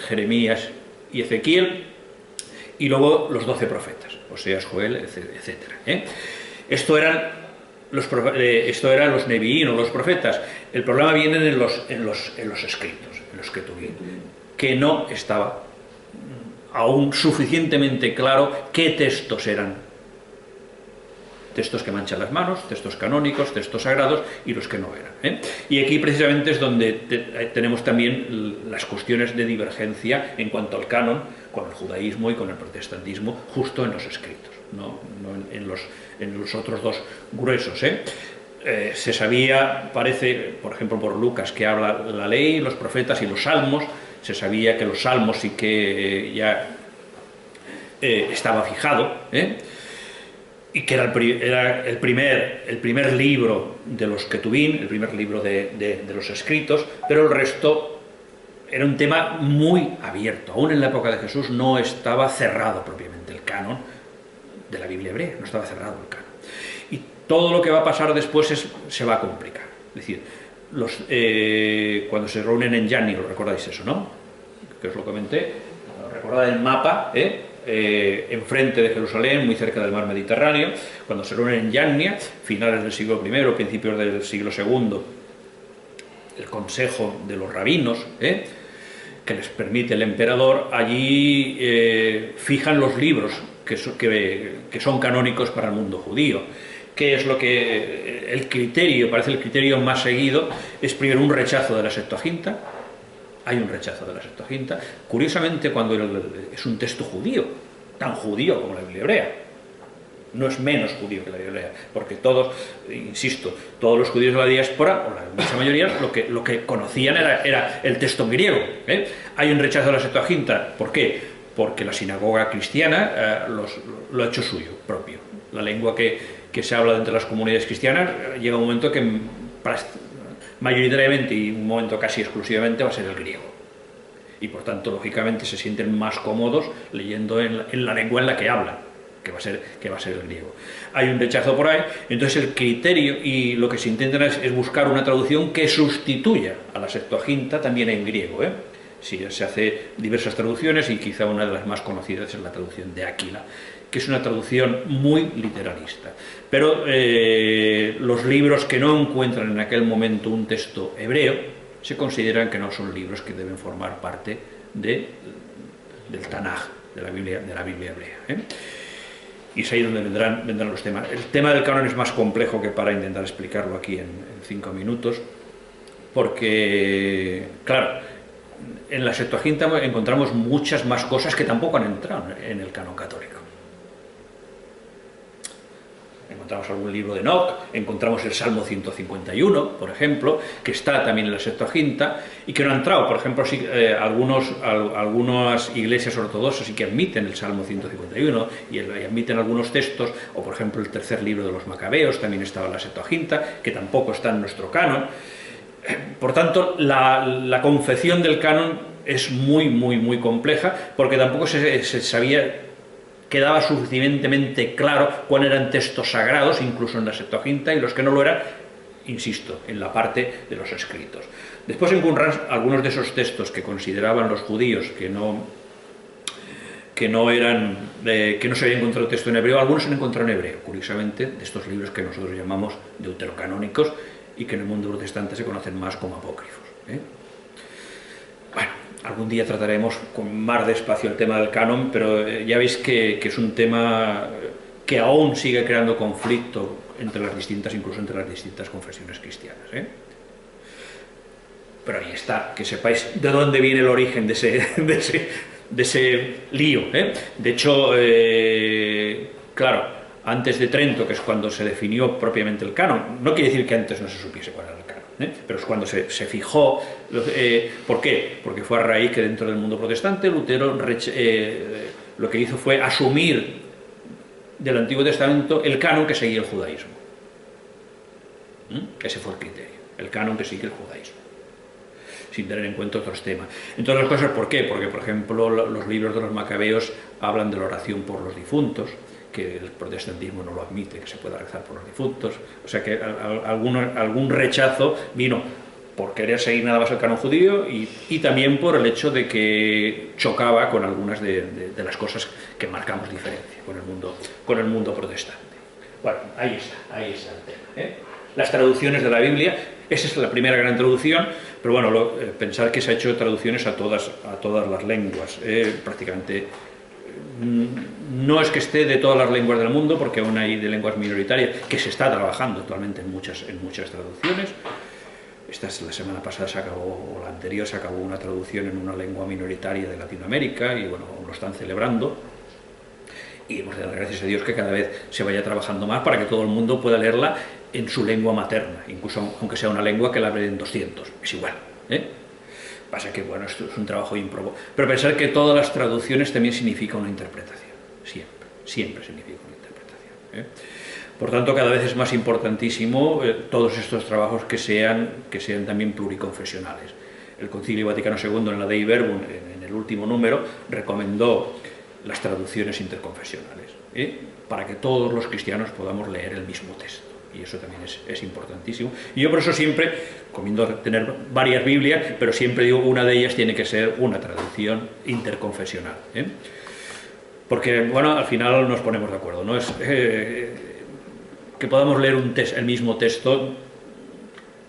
Jeremías y Ezequiel, y luego los 12 profetas, Oseas, Joel, etc. Esto eran los Neviín o los profetas. El problema viene en los escritos, en los Ketubín, que no estaba aún suficientemente claro qué textos eran. Textos que manchan las manos, textos canónicos, textos sagrados y los que no eran. Y aquí precisamente es donde tenemos también las cuestiones de divergencia en cuanto al canon con el judaísmo y con el protestantismo, justo en los escritos, no en los otros dos gruesos. Se sabía, parece, por ejemplo por Lucas, que habla la ley, los profetas y los salmos. Se sabía que los salmos sí que ya estaba fijado, y que era el primer libro de los Ketubín, el primer libro de los escritos, pero el resto era un tema muy abierto. Aún en la época de Jesús no estaba cerrado propiamente el canon de la Biblia hebrea, no estaba cerrado el canon. Y todo lo que va a pasar después se va a complicar. Es decir, cuando se reúnen en Yanni, ¿lo recordáis eso, no? Que os lo comenté, recordad el mapa, enfrente de Jerusalén, muy cerca del mar Mediterráneo, cuando se reúnen en Yannia, finales del siglo I, principios del siglo II, el consejo de los rabinos, que les permite el emperador, allí fijan los libros que son canónicos para el mundo judío. ¿Qué es lo que el criterio, parece el criterio más seguido? Es primero un rechazo de la Septuaginta. Hay un rechazo de la Septuaginta, curiosamente cuando es un texto judío, tan judío como la Biblia hebrea. No es menos judío que la Biblia hebrea, porque todos, insisto, todos los judíos de la diáspora, o la inmensa mayoría, lo que conocían era el texto griego. Hay un rechazo de la Septuaginta, ¿por qué? Porque la sinagoga cristiana lo ha hecho suyo, propio. La lengua que se habla entre las comunidades cristianas llega un momento que mayoritariamente y un momento casi exclusivamente va a ser el griego. Y por tanto, lógicamente, se sienten más cómodos leyendo en la lengua en la que hablan, que va a ser el griego. Hay un rechazo por ahí, entonces el criterio y lo que se intenta es buscar una traducción que sustituya a la Septuaginta también en griego, Sí, se hace diversas traducciones y quizá una de las más conocidas es la traducción de Aquila, que es una traducción muy literalista. Pero los libros que no encuentran en aquel momento un texto hebreo se consideran que no son libros que deben formar parte del Tanaj, de la Biblia hebrea. Y es ahí donde vendrán los temas. El tema del canon es más complejo que para intentar explicarlo aquí en 5 minutos, porque, claro, en la Septuaginta encontramos muchas más cosas que tampoco han entrado en el canon católico. Encontramos algún libro de Enoc, encontramos el Salmo 151, por ejemplo, que está también en la Septuaginta y que no ha entrado. Por ejemplo, sí, algunas iglesias ortodoxas sí que admiten el Salmo 151 y admiten algunos textos, o por ejemplo el tercer libro de los Macabeos también estaba en la Septuaginta, que tampoco está en nuestro canon. Por tanto, la confección del canon es muy compleja, porque tampoco se sabía, quedaba suficientemente claro cuáles eran textos sagrados, incluso en la Septuaginta, y los que no lo eran, insisto, en la parte de los escritos. Después encontrarán algunos de esos textos que consideraban los judíos que no se había encontrado texto en hebreo. Algunos se han encontrado en hebreo, curiosamente, de estos libros que nosotros llamamos deuterocanónicos, y que en el mundo protestante se conocen más como apócrifos. Bueno, algún día trataremos con más despacio el tema del canon, pero ya veis que es un tema que aún sigue creando conflicto incluso entre las distintas confesiones cristianas. Pero ahí está, que sepáis de dónde viene el origen de ese lío. De hecho, claro, antes de Trento, que es cuando se definió propiamente el canon, no quiere decir que antes no se supiese cuál era el canon, pero es cuando se fijó. ¿Por qué? Porque fue a raíz que dentro del mundo protestante Lutero lo que hizo fue asumir del Antiguo Testamento el canon que seguía el judaísmo. Ese fue el criterio, el canon que sigue el judaísmo, sin tener en cuenta otros temas. Entonces, las cosas, ¿por qué? Porque, por ejemplo, los libros de los Macabeos hablan de la oración por los difuntos, que el protestantismo no lo admite, que se pueda rezar por los difuntos. O sea que algún rechazo vino por querer seguir nada más el canon judío y también por el hecho de que chocaba con algunas de las cosas que marcamos diferencia con el mundo protestante. Bueno, ahí está el tema. Las traducciones de la Biblia, esa es la primera gran traducción, pero bueno, pensar que se ha hecho traducciones a todas las lenguas, prácticamente. No es que esté de todas las lenguas del mundo, porque aún hay de lenguas minoritarias, que se está trabajando actualmente en muchas traducciones. La semana pasada o la anterior se acabó una traducción en una lengua minoritaria de Latinoamérica, y bueno, lo están celebrando. Y hemos de dar gracias a Dios que cada vez se vaya trabajando más para que todo el mundo pueda leerla en su lengua materna, incluso aunque sea una lengua que la leen 200, es igual. Pasa que, bueno, esto es un trabajo ímprobo. Pero pensar que todas las traducciones también significa una interpretación. Siempre significa una interpretación. Por tanto, cada vez es más importantísimo todos estos trabajos que sean también pluriconfesionales. El Concilio Vaticano II, en la Dei Verbum, en el último número, recomendó las traducciones interconfesionales, para que todos los cristianos podamos leer el mismo texto. Y eso también es importantísimo. Y yo por eso siempre, comiendo tener varias Biblias, pero siempre digo, una de ellas tiene que ser una traducción interconfesional. Porque, bueno, al final nos ponemos de acuerdo, ¿no? Es que podamos leer el mismo texto,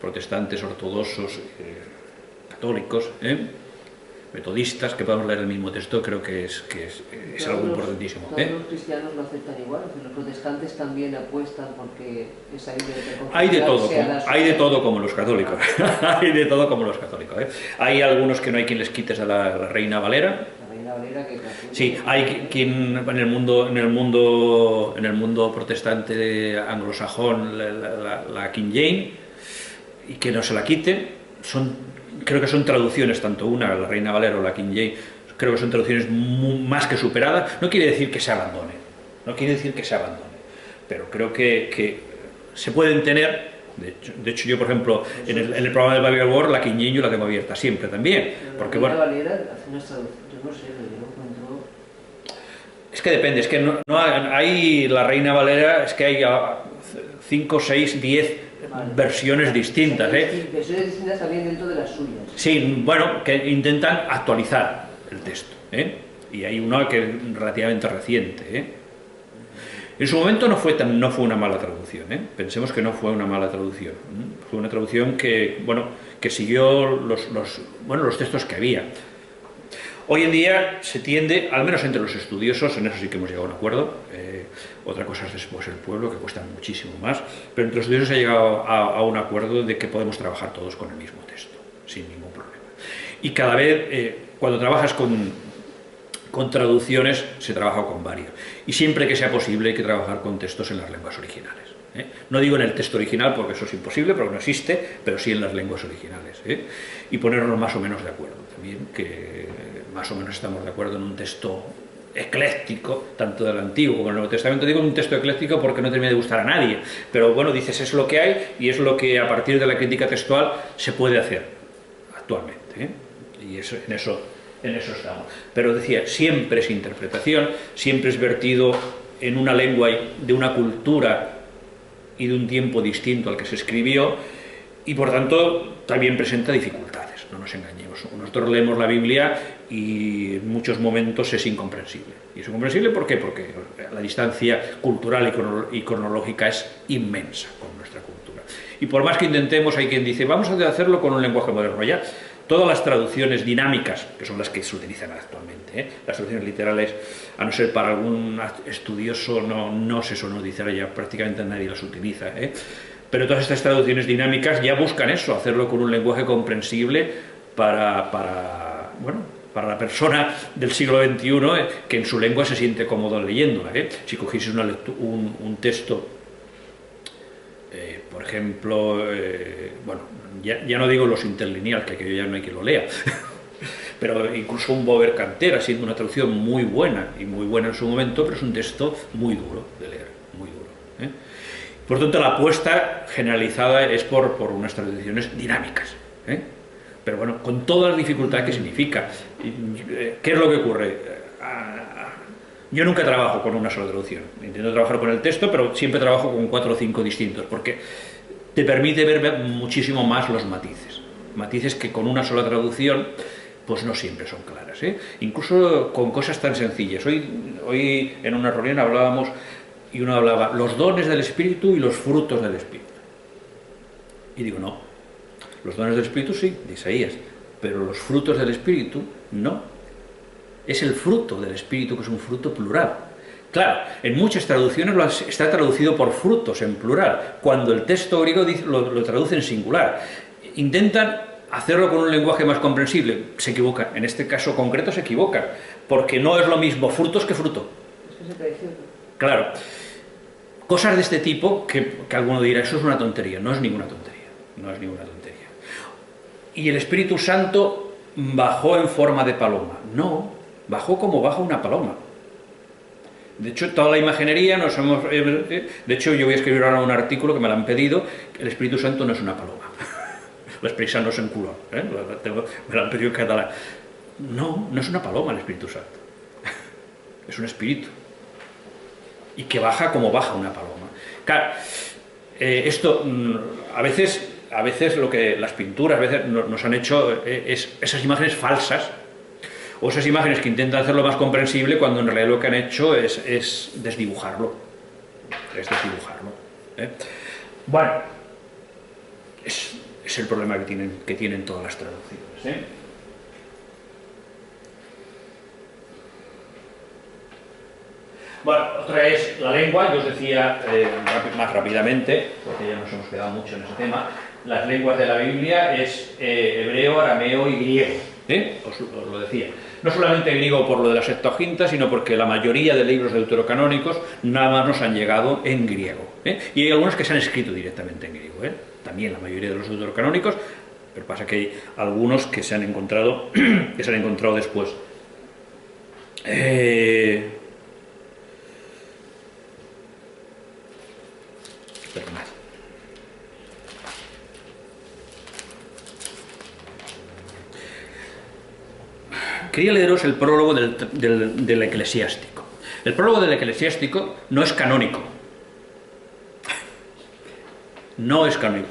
protestantes, ortodoxos, católicos, metodistas, que podamos leer el mismo texto, creo que es algo importantísimo. Todos los cristianos lo aceptan igual, los protestantes también apuestan porque esa Biblia hay de todo como los católicos. Hay de todo como los católicos. Hay algunos que no hay quien les quites a la Reina Valera. La Reina Valera que sí, hay quien en el mundo protestante anglosajón la King James, y que no se la quite. Creo que son traducciones, tanto una, la Reina Valera o la King James, creo que son traducciones más que superadas. No quiere decir que se abandone, pero creo que se pueden tener. De hecho yo, por ejemplo, en el programa del Bible World, la King James yo la tengo abierta siempre también. Porque, la Reina Valera hace unas traducciones, yo no sé, pero yo encuentro... Es que depende, es que no hay la Reina Valera, es que hay 5, 6, 10 versiones distintas. Versiones distintas también dentro de las suyas. Sí, bueno, que intentan actualizar el texto, y hay uno que es relativamente reciente. En su momento no fue una mala traducción, pensemos que no fue una mala traducción, fue una traducción que, bueno, que siguió los textos que había. Hoy en día se tiende, al menos entre los estudiosos, en eso sí que hemos llegado a un acuerdo, otra cosa es después el pueblo, que cuesta muchísimo más, pero entre los estudiosos se ha llegado a un acuerdo de que podemos trabajar todos con el mismo texto, sin ningún problema. Y cada vez, cuando trabajas con traducciones, se trabaja con varios. Y siempre que sea posible hay que trabajar con textos en las lenguas originales. No digo en el texto original porque eso es imposible, porque no existe, pero sí en las lenguas originales. Y ponernos más o menos de acuerdo también, que más o menos estamos de acuerdo en un texto ecléctico, tanto del Antiguo como del Nuevo Testamento. Digo un texto ecléctico porque no termina de gustar a nadie, pero bueno, dices, es lo que hay y es lo que a partir de la crítica textual se puede hacer actualmente. Y eso, en eso estamos. Pero decía, siempre es interpretación, siempre es vertido en una lengua de una cultura y de un tiempo distinto al que se escribió, y por tanto también presenta dificultades, no nos engañemos. Nosotros leemos la Biblia y en muchos momentos es incomprensible. ¿Y es incomprensible por qué? Porque la distancia cultural y cronológica es inmensa con nuestra cultura. Y por más que intentemos, hay quien dice, vamos a hacerlo con un lenguaje moderno. Ya, todas las traducciones dinámicas, que son las que se utilizan actualmente, las traducciones literales, a no ser para algún estudioso, no se suelen utilizar, ya prácticamente nadie las utiliza, pero todas estas traducciones dinámicas ya buscan eso, hacerlo con un lenguaje comprensible para la persona del siglo XXI, que en su lengua se siente cómodo leyéndola. Si cogieses un texto, por ejemplo, ya no digo los interlineales, que aquello ya no hay que lo lea, pero incluso un Bover Cantera, siendo una traducción muy buena, y muy buena en su momento, pero es un texto muy duro de leer, muy duro. Por tanto, la apuesta generalizada es por unas traducciones dinámicas, pero bueno, con toda la dificultad que significa. ¿Qué es lo que ocurre? Yo nunca trabajo con una sola traducción, intento trabajar con el texto, pero siempre trabajo con 4 o 5 distintos, porque te permite ver muchísimo más los matices que con una sola traducción pues no siempre son claras, incluso con cosas tan sencillas. Hoy en una reunión hablábamos, y uno hablaba los dones del Espíritu y los frutos del Espíritu, y digo, no, los dones del Espíritu sí, de Isaías, pero los frutos del Espíritu no. Es el fruto del Espíritu, que es un fruto plural. Claro, en muchas traducciones está traducido por frutos en plural, cuando el texto griego lo traduce en singular. Intentan hacerlo con un lenguaje más comprensible, se equivocan. En este caso concreto se equivocan, porque no es lo mismo frutos que fruto. Es que se traiciona. Claro, cosas de este tipo que alguno dirá, eso es una tontería. No es ninguna tontería, no es ninguna tontería. Y el Espíritu Santo bajó en forma de paloma. No, bajó como baja una paloma. De hecho, toda la imaginería de hecho, yo voy a escribir ahora un artículo que me lo han pedido, el Espíritu Santo no es una paloma. L'Esprit Sant no és un color, me lo han pedido en catalán. No es una paloma el Espíritu Santo. Es un espíritu. Y que baja como baja una paloma. Claro, esto a veces lo que las pinturas a veces nos han hecho es esas imágenes falsas, o esas imágenes que intentan hacerlo más comprensible, cuando en realidad lo que han hecho es desdibujarlo. Bueno, es el problema que tienen todas las traducciones. Bueno, otra es la lengua. Yo os decía más rápidamente, porque ya nos hemos quedado mucho en ese tema. Las lenguas de la Biblia es hebreo, arameo y griego. Os lo decía. No solamente griego por lo de la Septuaginta, sino porque la mayoría de libros deuterocanónicos nada más nos han llegado en griego. Y hay algunos que se han escrito directamente en griego. También la mayoría de los deuterocanónicos, pero pasa que hay algunos que se han encontrado, después. Perdonad. Quería leeros el prólogo del Eclesiástico. El prólogo del Eclesiástico no es canónico. No es canónico.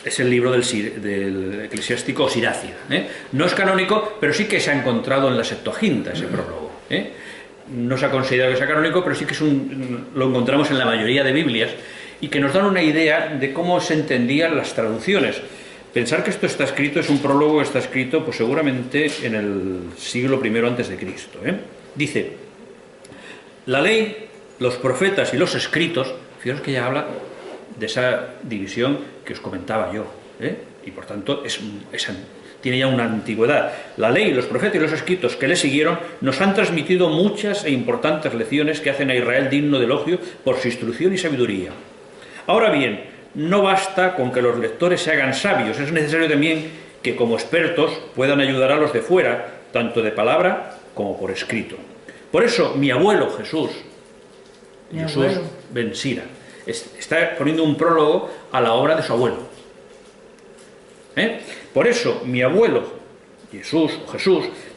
Es el libro del eclesiástico Siracida. No es canónico, pero sí que se ha encontrado en la Septuaginta ese prólogo. No se ha considerado que sea canónico, pero sí que lo encontramos en la mayoría de Biblias y que nos dan una idea de cómo se entendían las traducciones. Pensar que esto está escrito, es un prólogo que está escrito pues seguramente en el siglo I a.C. Dice, la ley, los profetas y los escritos, fijaros que ya habla de esa división que os comentaba yo, y por tanto tiene ya una antigüedad. La ley, los profetas y los escritos que le siguieron nos han transmitido muchas e importantes lecciones que hacen a Israel digno de elogio por su instrucción y sabiduría. Ahora bien, no basta con que los lectores se hagan sabios, es necesario también que como expertos puedan ayudar a los de fuera, tanto de palabra como por escrito. Por eso mi abuelo Jesús Ben Sira, está poniendo un prólogo a la obra de su abuelo. Por eso mi abuelo Jesús,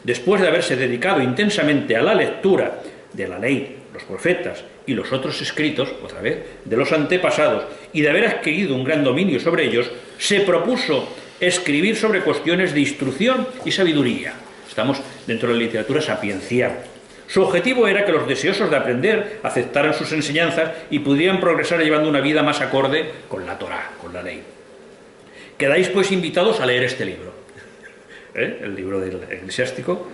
después de haberse dedicado intensamente a la lectura de la ley, los profetas y los otros escritos, otra vez, de los antepasados, y de haber adquirido un gran dominio sobre ellos, se propuso escribir sobre cuestiones de instrucción y sabiduría. Estamos dentro de la literatura sapiencial. Su objetivo era que los deseosos de aprender aceptaran sus enseñanzas y pudieran progresar llevando una vida más acorde con la Torá, con la ley. Quedáis pues invitados a leer este libro, el libro del eclesiástico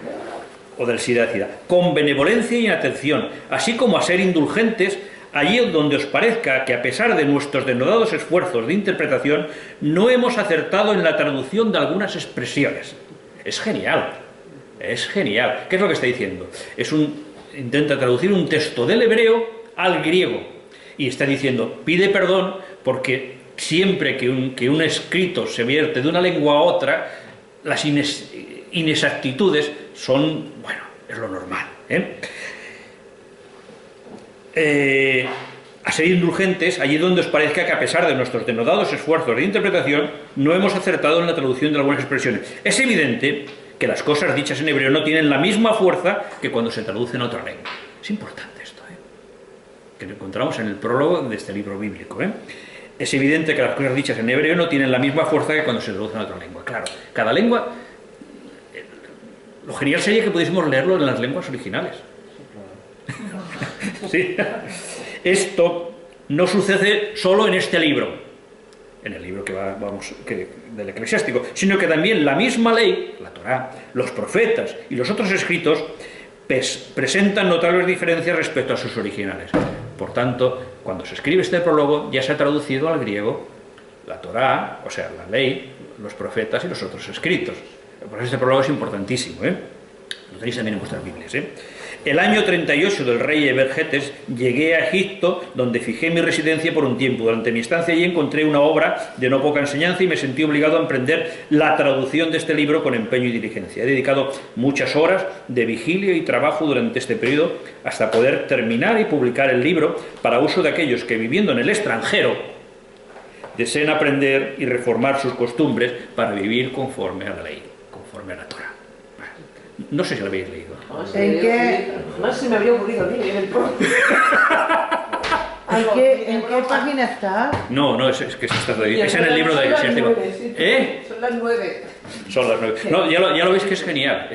o del Siracida, con benevolencia y atención, así como a ser indulgentes allí donde os parezca que a pesar de nuestros denodados esfuerzos de interpretación no hemos acertado en la traducción de algunas expresiones. Es genial. Es genial. ¿Qué es lo que está diciendo? Intenta traducir un texto del hebreo al griego. Y está diciendo, pide perdón porque siempre que un escrito se vierte de una lengua a otra, las inexactitudes son, bueno, es lo normal. A ser indulgentes allí donde os parezca que a pesar de nuestros denodados esfuerzos de interpretación no hemos acertado en la traducción de algunas expresiones. Es evidente que las cosas dichas en hebreo no tienen la misma fuerza que cuando se traducen a otra lengua. Es importante esto, que lo encontramos en el prólogo de este libro bíblico. Es evidente que las cosas dichas en hebreo no tienen la misma fuerza que cuando se traducen a otra lengua. Claro, cada lengua... Lo genial sería que pudiésemos leerlo en las lenguas originales. ¿Sí? Esto no sucede solo en este libro, en el libro del eclesiástico, sino que también la misma ley, la Torá, los profetas y los otros escritos presentan notables diferencias respecto a sus originales. Por tanto, cuando se escribe este prólogo ya se ha traducido al griego la Torá, o sea, la ley, los profetas y los otros escritos. Por eso este prólogo es importantísimo, lo tenéis también en vuestras Biblias. El año 38 del rey Ebergetes llegué a Egipto, donde fijé mi residencia por un tiempo. Durante mi estancia allí encontré una obra de no poca enseñanza y me sentí obligado a emprender la traducción de este libro con empeño y diligencia. He dedicado muchas horas de vigilia y trabajo durante este periodo hasta poder terminar y publicar el libro para uso de aquellos que, viviendo en el extranjero, deseen aprender y reformar sus costumbres para vivir conforme a la ley, conforme a la Torá. No sé si lo habéis leído. ¿En qué? Más se me había ocurrido a mí en el prólogo. ¿En qué página está? No, es que se está traduciendo. Es en el libro de Eclesiástico. Son las 9. Son las 9. No, ya lo veis que es genial,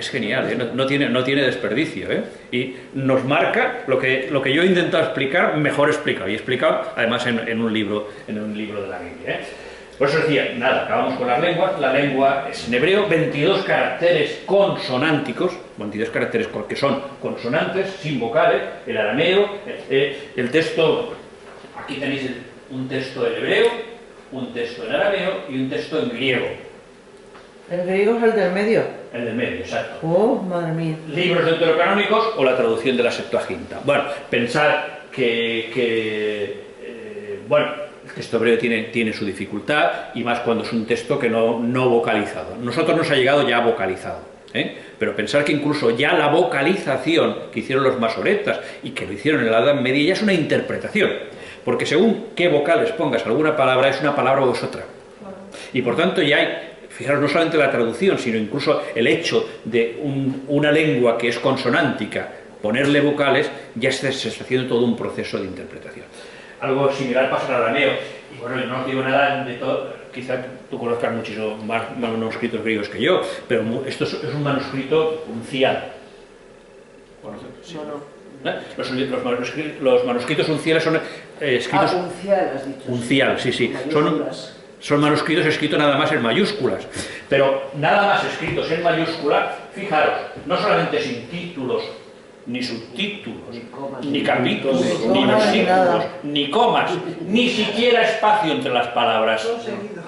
no tiene desperdicio, y nos marca lo que yo he intentado explicar, mejor explicado, y explicado además en un libro de la Biblia. Por eso decía, nada, acabamos con las lenguas. La lengua es en hebreo, 22 caracteres consonánticos, 22 caracteres que son consonantes, sin vocales, el arameo, el texto, aquí tenéis un texto en hebreo, un texto en arameo y un texto en griego. ¿El griego es el del medio? El del medio, exacto. Oh, madre mía. Libros deuterocanónicos o la traducción de la Septuaginta. Bueno, pensar bueno, el texto hebreo tiene su dificultad, y más cuando es un texto que no vocalizado. Nosotros nos ha llegado ya vocalizado, pero pensar que incluso ya la vocalización que hicieron los masoretas y que lo hicieron en la Edad Media ya es una interpretación, porque según qué vocales pongas alguna palabra, es una palabra o es otra. Y por tanto ya hay, fijaros, no solamente la traducción, sino incluso el hecho de una lengua que es consonántica, ponerle vocales, ya se está haciendo todo un proceso de interpretación. Algo similar pasa en arameo. Y bueno, yo no os digo nada de todo, quizá tú conozcas muchísimo más manuscritos griegos que yo, pero esto es un manuscrito uncial. ¿Sí? No. Los manuscritos unciales son escritos... Uncial, has dicho. Uncial, sí. Mayúsculas. Son manuscritos escritos nada más en mayúsculas, pero nada más escritos en mayúscula, fijaros, no solamente sin títulos, ni subtítulos, ni capítulos, ni versículos, ni comas, ni siquiera espacio entre las palabras,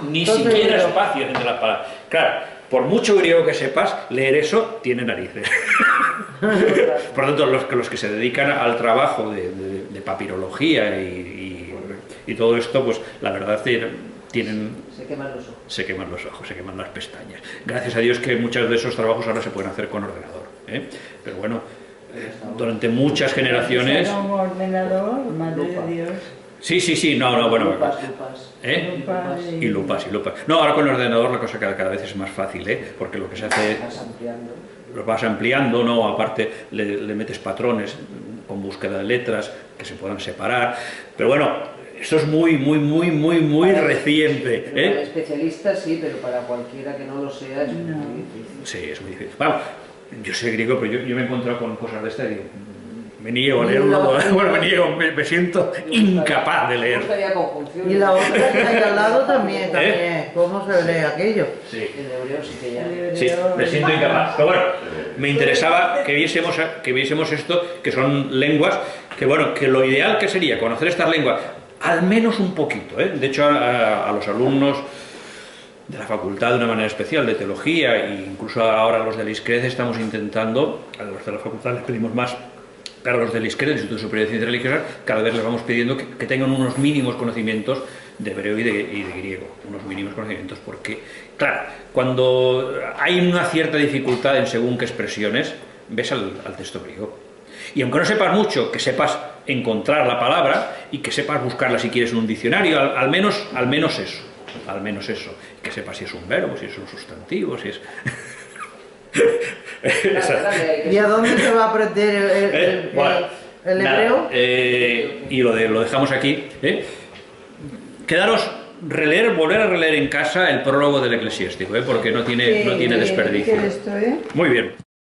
ni siquiera espacio entre las palabras. Claro, por mucho griego que sepas, leer eso tiene narices. Por lo tanto, los que se dedican al trabajo de papirología y todo esto, pues la verdad Se queman los ojos. Se queman los ojos, se queman las pestañas. Gracias a Dios que muchos de esos trabajos ahora se pueden hacer con ordenador, ¿eh? Pero bueno, durante muchas generaciones... Era un ordenador, madre de Dios. Sí, no, bueno... Lupas. ¿Eh? Lupas Y lupas. No, ahora con el ordenador la cosa cada vez es más fácil, ¿eh? Porque lo que se hace... Vas ampliando. Los vas ampliando, ¿no? Aparte le metes patrones con búsqueda de letras que se puedan separar. Pero bueno... Esto es muy reciente. Para especialistas sí, pero para cualquiera que no lo sea es muy difícil. Sí, es muy difícil. Bueno, yo sé griego, pero yo me he encontrado con cosas de estas y me niego a leerlo. Bueno, me siento incapaz de leer. Y la otra que hay al lado también. ¿Cómo se lee aquello? Sí. En hebreo sí que ya. Sí, me siento incapaz. Pero bueno, me interesaba que viésemos esto, que son lenguas, que bueno, que lo ideal que sería conocer estas lenguas, al menos un poquito, ¿eh? De hecho, a los alumnos de la facultad de una manera especial, de teología, e incluso ahora los del ISCRED estamos intentando, a los de la facultad les pedimos más, pero a los del ISCRED, el Instituto Superior de Ciencias Religiosas, cada vez les vamos pidiendo que tengan unos mínimos conocimientos de hebreo y de griego, unos mínimos conocimientos, porque, claro, cuando hay una cierta dificultad en según qué expresiones, ves al texto griego. Y aunque no sepas mucho, que sepas encontrar la palabra y que sepas buscarla si quieres en un diccionario, al menos eso, que sepas si es un verbo, si es un sustantivo, si es... ¿Y a dónde se va a aprender el hebreo? Y lo dejamos aquí. Quedaros, volver a releer en casa el prólogo del Eclesiástico, porque no tiene desperdicio. ¿Qué es esto, eh? Muy bien.